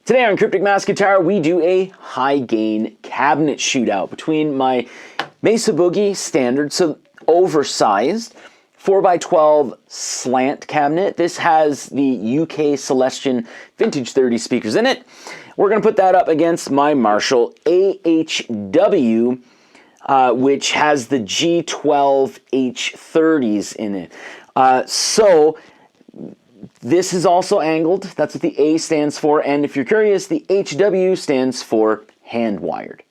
Today on Cryptic Mass Guitar, we do a high gain cabinet shootout between my Mesa Boogie standard, so oversized, 4x12 slant cabinet. This has the UK Celestion Vintage 30 speakers in it. We're going to put that up against my Marshall AHW, which has the G12 H30s in it. This is also angled. That's what the A stands for. And if you're curious, the HW stands for hand-wired.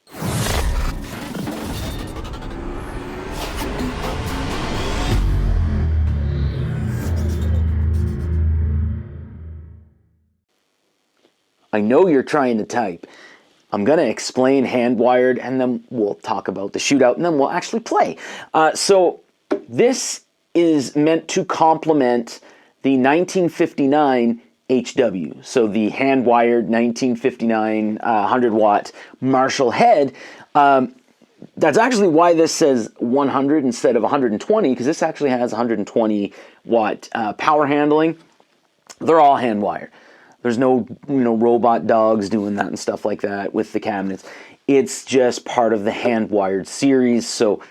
I know you're trying to type. I'm going to explain hand-wired, and then we'll talk about the shootout, and then we'll actually play. So this is meant to complement the 1959 HW, so the hand-wired 1959 100-watt Marshall head. That's actually why this says 100 instead of 120, because this actually has 120-watt power handling. They're all hand-wired. There's no robot dogs doing that and stuff like that with the cabinets. It's just part of the hand-wired series. So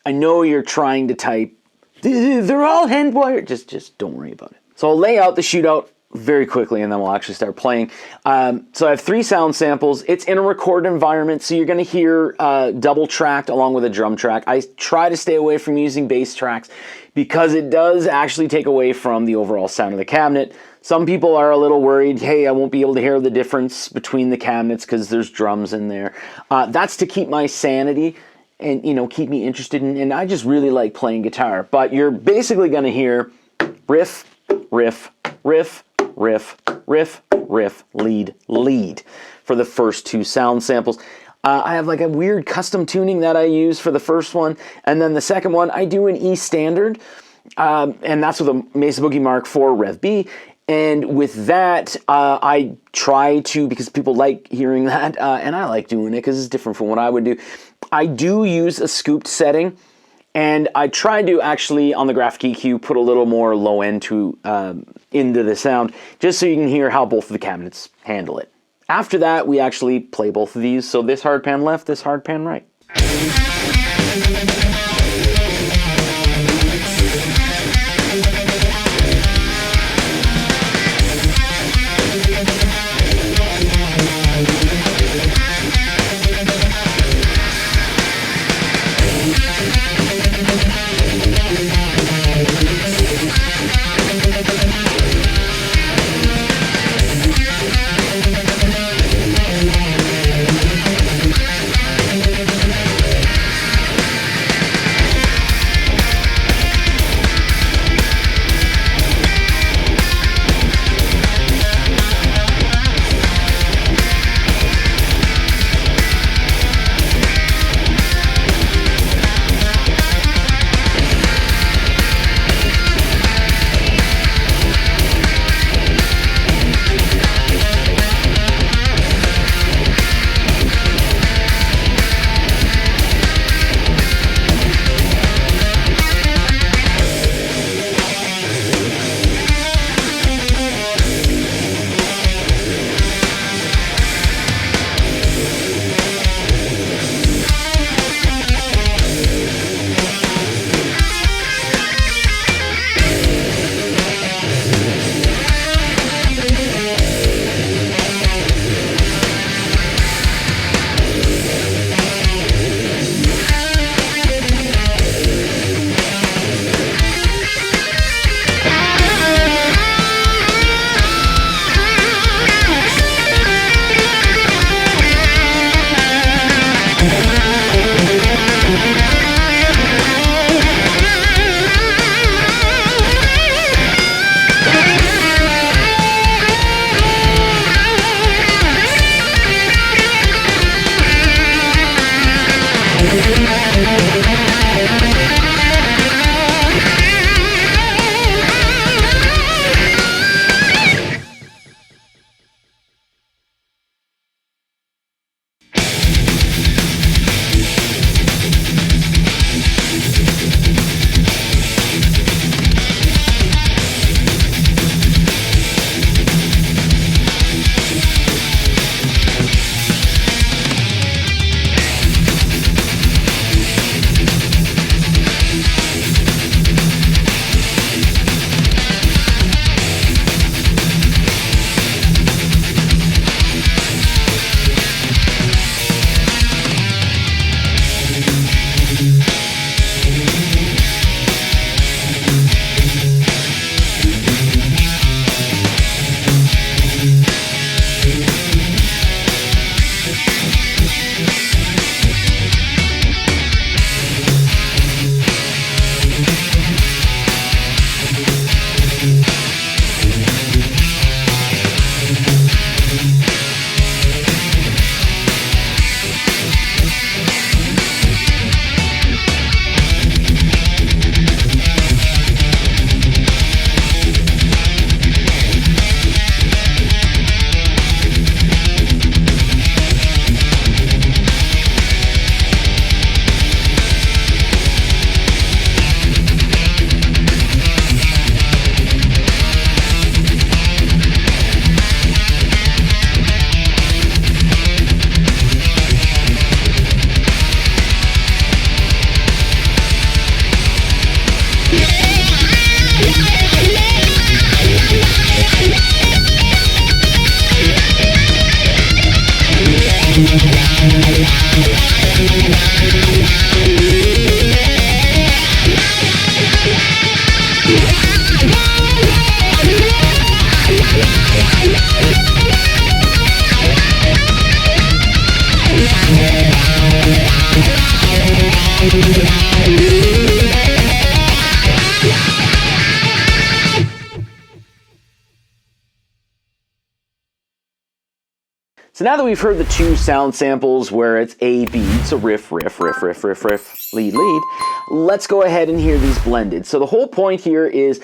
I know you're trying to type, they're all hand-wired. Just don't worry about it. So I'll lay out the shootout very quickly and then we'll actually start playing. So I have 3 sound samples. It's in a recorded environment, so you're going to hear double tracked along with a drum track. I try to stay away from using bass tracks because it does actually take away from the overall sound of the cabinet. Some people are a little worried, hey, I won't be able to hear the difference between the cabinets because there's drums in there. That's to keep my sanity and, keep me interested in, and I just really like playing guitar. But you're basically going to hear riff, riff, riff, riff, riff, riff, lead, lead for the first 2 sound samples. I have like a weird custom tuning that I use for the first one, and then the second one I do an E standard, and that's with a Mesa Boogie Mark IV Rev B. And with that, I try to, because people like hearing that, and I like doing it because it's different from what I would do. I do use a scooped setting, and I try to actually, on the graphic EQ, put a little more low end into the sound, just so you can hear how both of the cabinets handle it. After that, we actually play both of these. So this hard pan left, this hard pan right. So now that we've heard the two sound samples where it's A, B, so riff, riff, riff, riff, riff, riff, lead, lead, let's go ahead and hear these blended. So the whole point here is,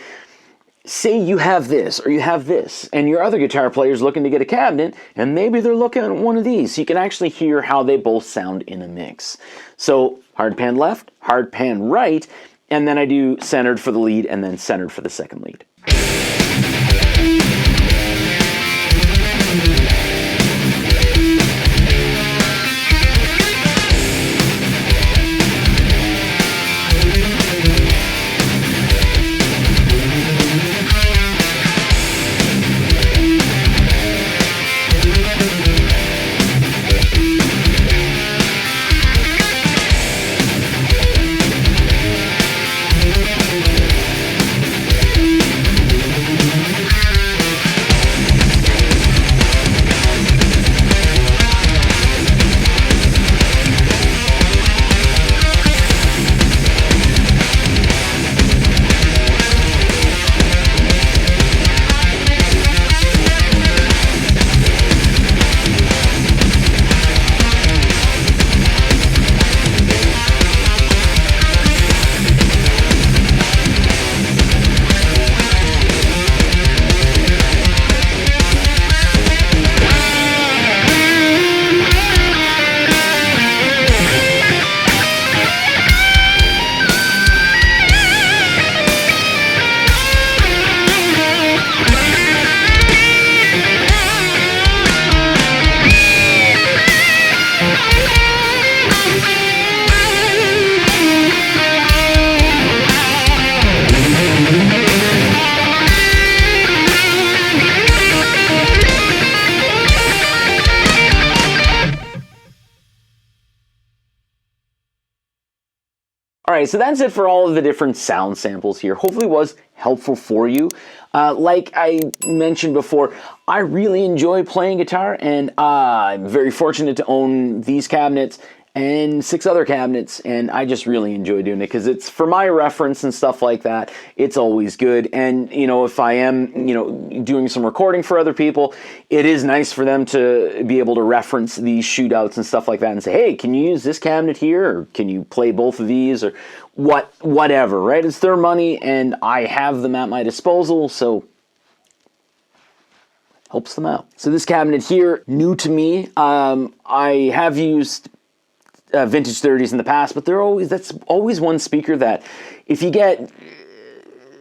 say you have this or you have this, and your other guitar player is looking to get a cabinet, and maybe they're looking at one of these. So you can actually hear how they both sound in a mix. So hard pan left, hard pan right, and then I do centered for the lead and then centered for the second lead. Alright, so that's it for all of the different sound samples here. Hopefully it was helpful for you. Like I mentioned before, I really enjoy playing guitar, and I'm very fortunate to own these cabinets and 6 other cabinets, and I just really enjoy doing it because it's for my reference and stuff like that. It's always good, and you know, if I am, you know, doing some recording for other people, it is nice for them to be able to reference these shootouts and stuff like that and say, hey, can you use this cabinet here, or can you play both of these, or whatever, right? It's their money, and I have them at my disposal, so helps them out. So this cabinet here, new to me. I have used vintage 30s in the past, but that's always one speaker that if you get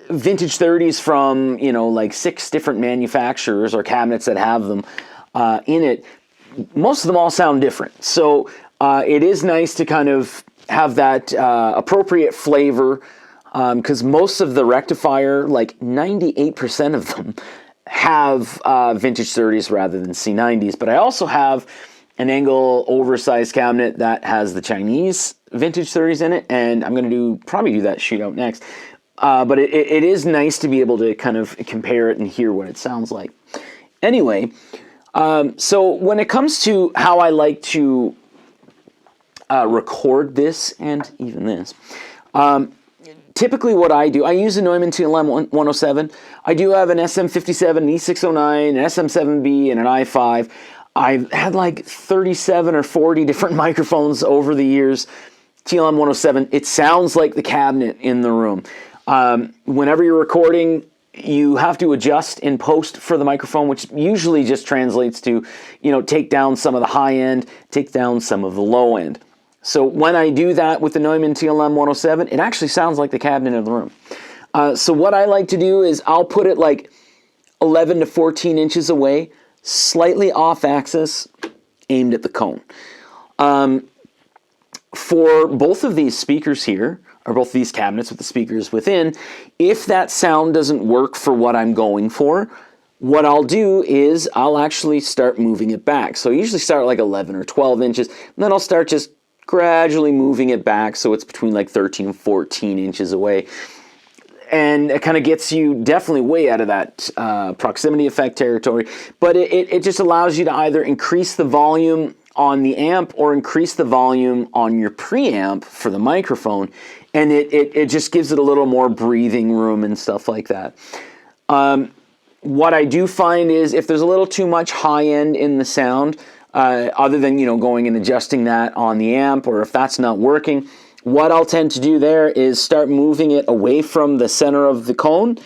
vintage 30s from, you know, like 6 different manufacturers or cabinets that have them in it, most of them all sound different. So it is nice to kind of have that appropriate flavor, because most of the Rectifier, like 98% of them, have vintage 30s rather than C90s. But I also have an angle oversized cabinet that has the Chinese vintage 30s in it, and I'm going to probably do that shootout next. But it is nice to be able to kind of compare it and hear what it sounds like. Anyway, so when it comes to how I like to record this and even this, typically what I do, I use a Neumann TLM 107. I do have an SM57, an E609, an SM7B, and an i5. I've had like 37 or 40 different microphones over the years. TLM 107, it sounds like the cabinet in the room. Whenever you're recording, you have to adjust in post for the microphone, which usually just translates to, you know, take down some of the high end, take down some of the low end. So when I do that with the Neumann TLM 107, it actually sounds like the cabinet in the room. So what I like to do is I'll put it like 11 to 14 inches away, slightly off axis, aimed at the cone. For both of these speakers here, or both these cabinets with the speakers within, if that sound doesn't work for what I'm going for, what I'll do is I'll actually start moving it back. So I usually start like 11 or 12 inches, and then I'll start just gradually moving it back so it's between like 13 and 14 inches away. And it kind of gets you definitely way out of that proximity effect territory, but it just allows you to either increase the volume on the amp or increase the volume on your preamp for the microphone, and it just gives it a little more breathing room and stuff like that. What I do find is if there's a little too much high end in the sound, other than, going and adjusting that on the amp, or if that's not working, what I'll tend to do there is start moving it away from the center of the cone,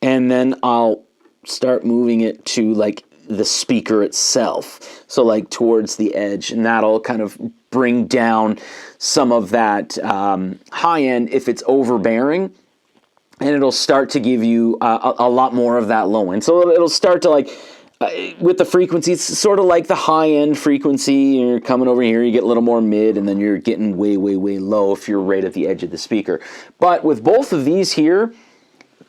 and then I'll start moving it to like the speaker itself, so like towards the edge, and that'll kind of bring down some of that high end if it's overbearing, and it'll start to give you a lot more of that low end. So it'll start to like, with the frequency, it's sort of like the high end frequency. You're coming over here, you get a little more mid, and then you're getting way, way, way low if you're right at the edge of the speaker. But with both of these here,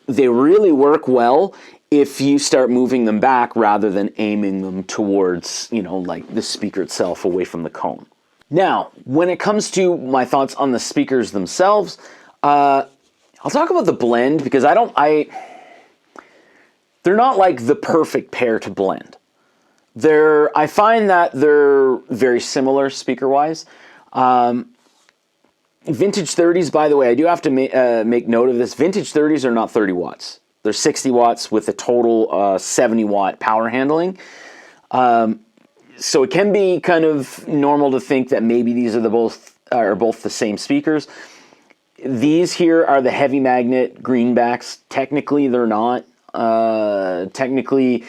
they really work well if you start moving them back rather than aiming them towards, like the speaker itself away from the cone. Now, when it comes to my thoughts on the speakers themselves, I'll talk about the blend, because they're not like the perfect pair to blend. I find that they're very similar speaker-wise. Vintage 30s, by the way, I do have to make note of this. Vintage 30s are not 30 watts. They're 60 watts with a total 70 watt power handling. So it can be kind of normal to think that maybe these are both the same speakers. These here are the heavy magnet greenbacks. Technically, they're not. Technically,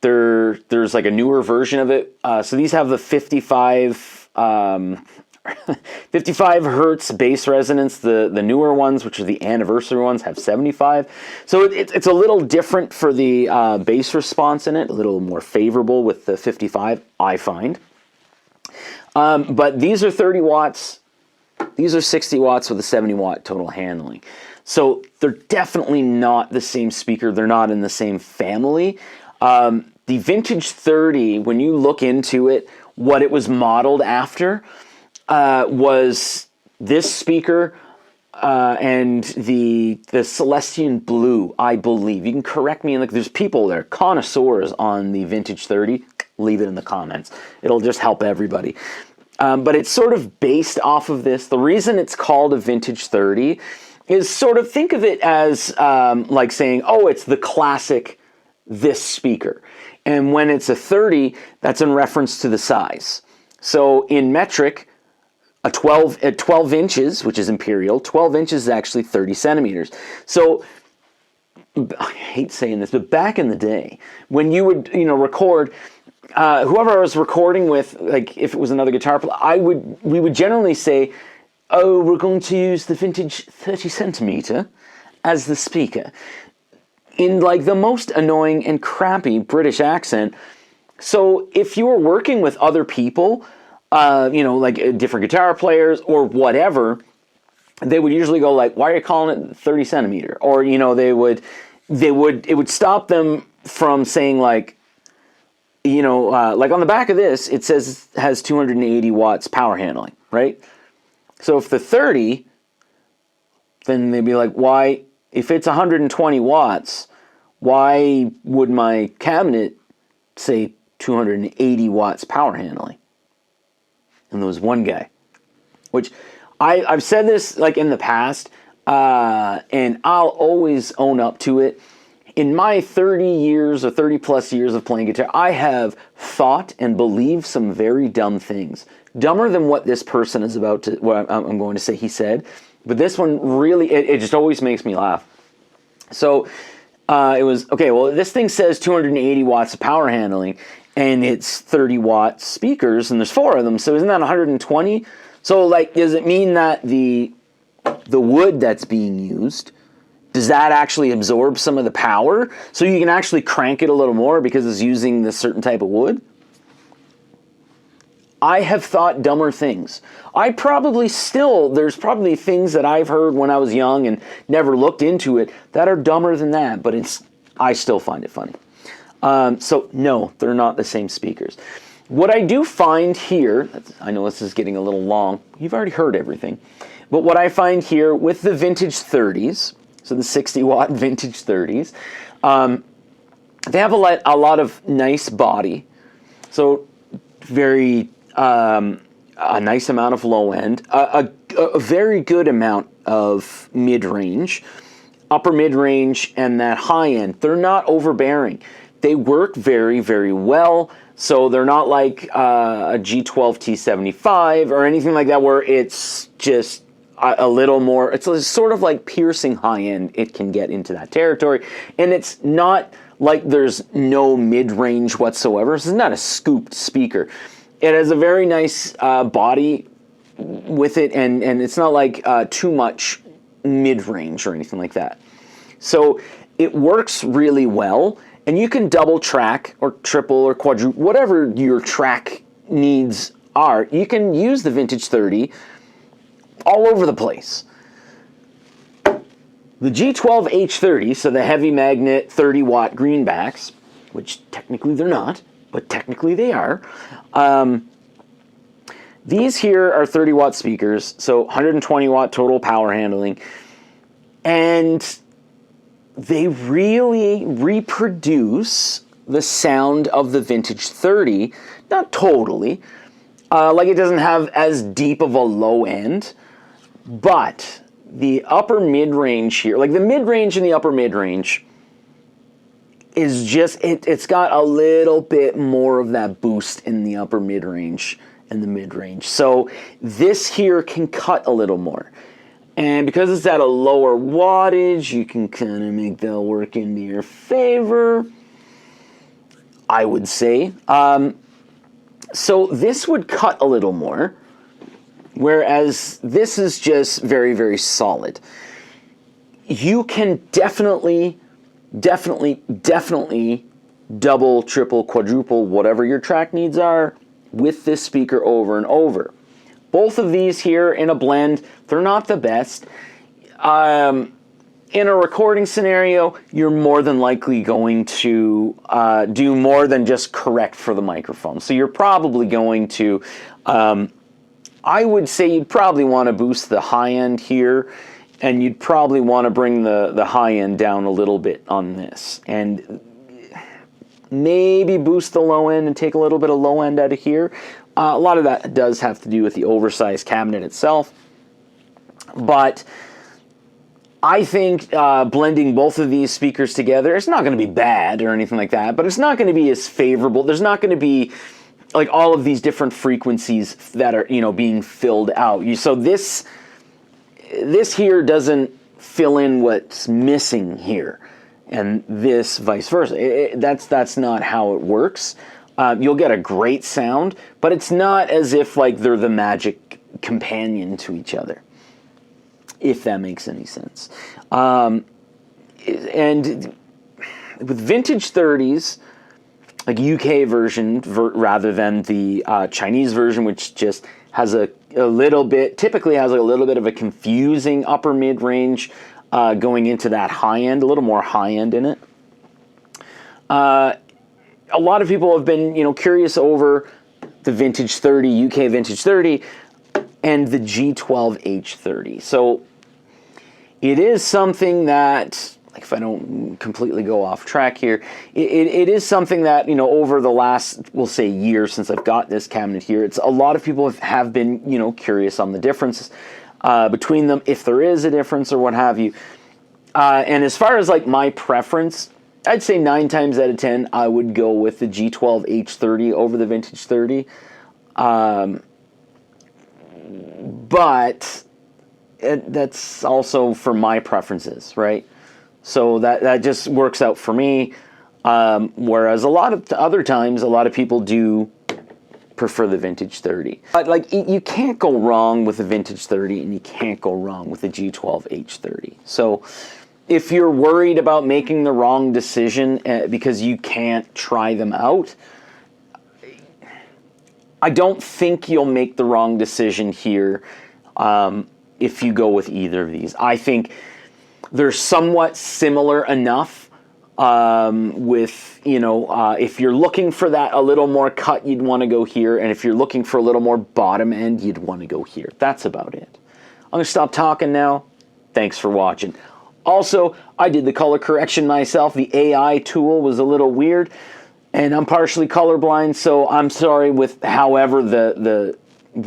there's like a newer version of it. So these have the 55 hertz bass resonance. The newer ones, which are the anniversary ones, have 75. So it's a little different for the bass response in it, a little more favorable with the 55, I find. But these are 30 watts. These are 60 watts with a 70 watt total handling. So they're definitely not the same speaker. They're not in the same family. The Vintage 30, when you look into it, what it was modeled after was this speaker and the Celestian Blue, I believe. You can correct me. There's people there, connoisseurs on the Vintage 30. Leave it in the comments. It'll just help everybody. But it's sort of based off of this. The reason it's called a Vintage 30 is sort of, think of it as like saying, oh, it's the classic this speaker. And when it's a 30, that's in reference to the size. So in metric, at 12 inches, which is imperial, 12 inches is actually 30 centimeters. So I hate saying this, but back in the day, when you would record, whoever I was recording with, like if it was another guitar player, we would generally say, oh, we're going to use the Vintage 30 centimeter as the speaker, in like the most annoying and crappy British accent. So if you were working with other people, like different guitar players or whatever, they would usually go like, why are you calling it 30 centimeter? Or, it would stop them from saying like, like on the back of this, it says it has 280 watts power handling, right? So if the 30, then they'd be like, why, if it's 120 watts, why would my cabinet say 280 watts power handling? And there was one guy, which I've said this like in the past, and I'll always own up to it. In my 30 years or 30 plus years of playing guitar, I have thought and believed some very dumb things. Dumber than what this person is about to, what I'm going to say he said. But this one really, it just always makes me laugh. So it was, okay, well, this thing says 280 watts of power handling, and it's 30 watt speakers, and there's 4 of them, so isn't that 120? So, like, does it mean that the wood that's being used, does that actually absorb some of the power? So you can actually crank it a little more because it's using this certain type of wood? I have thought dumber things. There's probably things that I've heard when I was young and never looked into it that are dumber than that, but I still find it funny. So no, they're not the same speakers. What I do find here, I know this is getting a little long, you've already heard everything, but what I find here with the Vintage 30s, so the 60 watt Vintage 30s, they have a lot of nice body, so very a nice amount of low end, a very good amount of mid-range, upper mid-range, and that high end. They're not overbearing. They work very, very well. So they're not like a G12T75 or anything like that where it's just a little more, it's sort of like piercing high end. It can get into that territory. And it's not like there's no mid-range whatsoever. This is not a scooped speaker. It has a very nice body with it, and it's not like too much mid-range or anything like that. So it works really well, and you can double track or triple or quadruple, whatever your track needs are. You can use the Vintage 30 all over the place. The G12H30, so the heavy magnet 30-watt greenbacks, which technically they're not, but technically they are. These here are 30-watt speakers, so 120-watt total power handling, and they really reproduce the sound of the Vintage 30, not totally, like it doesn't have as deep of a low end, but the upper mid-range here, like the mid-range and the upper mid-range, is just, it's got a little bit more of that boost in the upper mid-range and the mid-range. So this here can cut a little more. And because it's at a lower wattage, you can kind of make that work into your favor, I would say. So this would cut a little more, whereas this is just very, very solid. You can definitely double, triple, quadruple, whatever your track needs are with this speaker over and over. Both of these here in a blend, they're not the best. In a recording scenario, you're more than likely going to do more than just correct for the microphone. So you're probably going to, I would say you'd probably want to boost the high end here, and you'd probably want to bring the high end down a little bit on this. And maybe boost the low end and take a little bit of low end out of here. A lot of that does have to do with the oversized cabinet itself. But I think blending both of these speakers together, it's not going to be bad or anything like that, but it's not going to be as favorable. There's not going to be like all of these different frequencies that are, you know, being filled out. So this here doesn't fill in what's missing here, and this vice versa. That's not how it works. You'll get a great sound, but it's not as if like they're the magic companion to each other, if that makes any sense. And with Vintage 30s, like UK version rather than the Chinese version, which just has a little bit, typically has a little bit of a confusing upper mid-range going into that high end, a little more high end in it. A lot of people have been, you know, curious over the Vintage 30, UK Vintage 30, and the G12H30. So it is something that, like, if I don't completely go off track here, it is something that, you know, over the last, we'll say, year since I've got this cabinet here, it's a lot of people have been, you know, curious on the difference between them, if there is a difference or what have you. And as far as like my preference, I'd say 9 times out of 10, I would go with the G12H30 over the Vintage 30. But that's also for my preferences, right? So that just works out for me. Whereas a lot of other times, a lot of people do prefer the Vintage 30. But like, you can't go wrong with the Vintage 30, and you can't go wrong with the G12H30. So if you're worried about making the wrong decision because you can't try them out, I don't think you'll make the wrong decision here if you go with either of these. I think they're somewhat similar enough with, you know, if you're looking for that a little more cut, you'd want to go here, and if you're looking for a little more bottom end, you'd want to go here. That's about it. I'm going to stop talking now. Thanks for watching. Also, I did the color correction myself. The AI tool was a little weird, and I'm partially colorblind, so I'm sorry with however the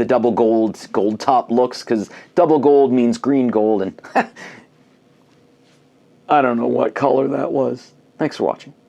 double gold top looks, because double gold means green gold, and I don't know what color that was. Thanks for watching.